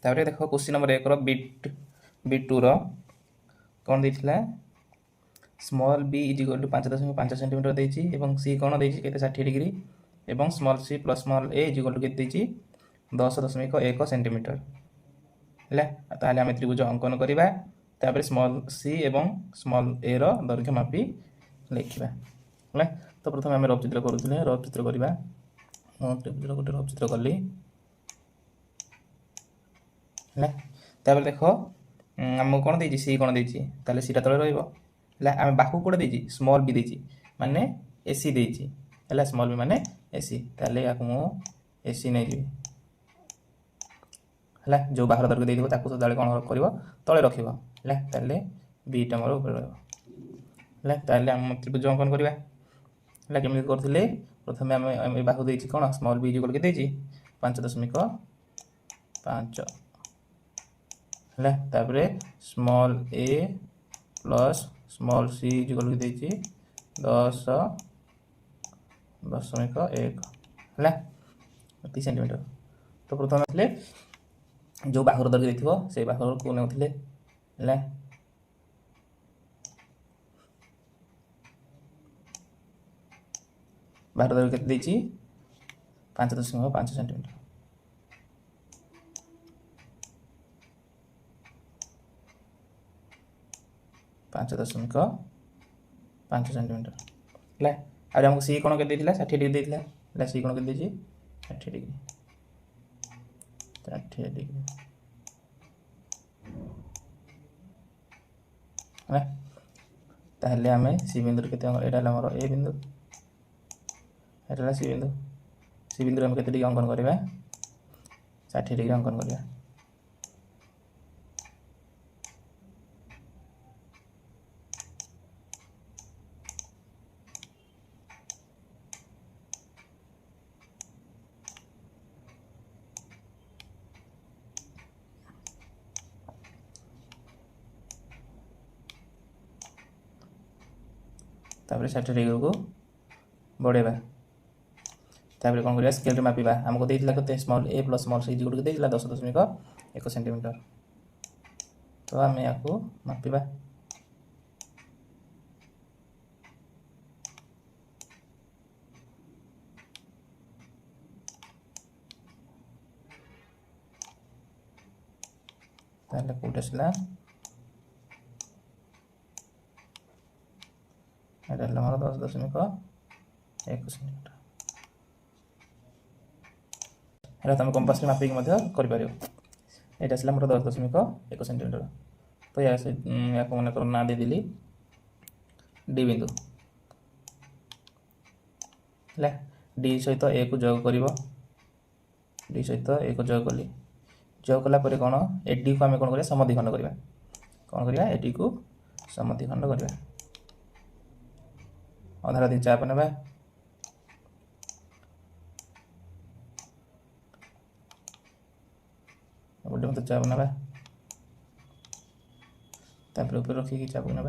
तापर देख question number 1 bit 2 कौन देथिला small b is equal to 5.5 centimetre देछि एवं सी कौन देछि केते 60 डिग्री एवं small c plus small a is equal to केते देछि 10.1 सेंटीमीटर है। ताहले आम त्रिभुज अंकन करवा तापर स्मॉल सी एवं स्मॉल ए रो दैर्घ्य मापी लिखा है। तो प्रथम आम रफ चित्र करूँ रफ चित्र करवा त्रिभुज गोटे रफ चित्र कली है। तापर देख आमको कौन देछि सी कौन देछि ताले सीटा तले रहइबो है। आम बाहु कोडे देछि स्मॉल बी देछि माने एसी देछि है स्मॉल बी माने एसी ताले याकु मु एसी नै जिवि है जो बाहर दैर्घ्य देइदिबो ताकू सदाले कौन करबो तळे रखिबो है ताले बीटा मोर ऊपर रहइबो है। ताले हम त्रिभुज अंकन करबा है केमि करथिले प्रथमे हम बाहु देछि कोन स्मॉल बी इक्वल के देछि 5.5 है। तापर स्मॉल ए प्लस स्मॉल सी इक्वल के देछि 10.1 है 30 सेंटीमीटर। तो प्रथम आसले जो बाहुर दैर्घ्य देखिबो से बाहुर को नेउथिले है बाहुर दैर्घ्य केते देछि 5.5 सेंटीमीटर। पाँच दशमिक 5 सेंटीमीटर है। आज हमको सी कौन के 60 डिग्री देता सी कौन के 60 डिग्री 60 डिग्री है। ताहले आम सी बिंदु के आमर ए बिंदु एटा सी बिंदु आम के डिग्री अंकन करवा 60 डिग्री अंकन करवा। तापर 60 डिग्री को बढ़ेबा तापर कौन करिया स्केल रे मापिबा हमको देइतला कते स्मॉल ए प्लस स्मॉल सी गुड के देइतला 10.1 सेंटीमीटर। तो हम याको मापिबा ताले कोटेसला एटा हमारा 10.1 सेंटीमीटर है। तुम कंपास रे मापिक कर पार यहाँ आसला मोर 10.1 सेंटीमीटर। तो या मन कर ना देदेली डी बिंदु है डी सहित ए को जोग कर डी सहित ए को जोग कली जोग कलापर कौन एडी को आम कौन कर समद्विखंड करवा कौन करवा एडी को समद्विखंड करवा अधार दी चाप ना गोटे मत चाप ना तापर ऊपर रखिकी चाप ना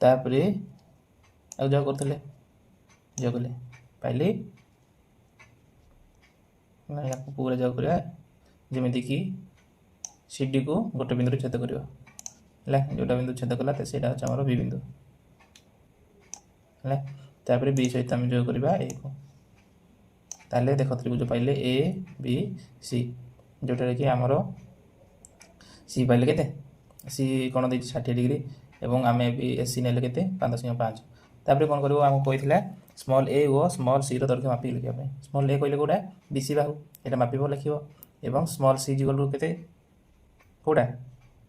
तापर जो करते जो कले पाइली या पूरा जो करवा जमीती कि सीडी को गोटे बिंदु छेद कर जोटा बिंदु छेद कला से आम बी बिंदु है। तापर बी सहित आम जो करवा ए को ताले देख त्रिभुज पाइले ए बी सी जोटा कि आमर सी पाइले केते सी कौन दे 60 डिग्री एवं आम बी सी ने 5.5 तापर कौन कर कही स्मॉल ए और स्मॉल सी दैर्घ्य मापिक लिखा स्मॉल ए कहले कौटा बीसी बाहु ये मापिब लिख एवं स्मॉल सी जिगल के कौटा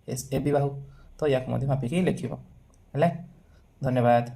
ए बी बाहु तो या मापिक लिख है। धन्यवाद।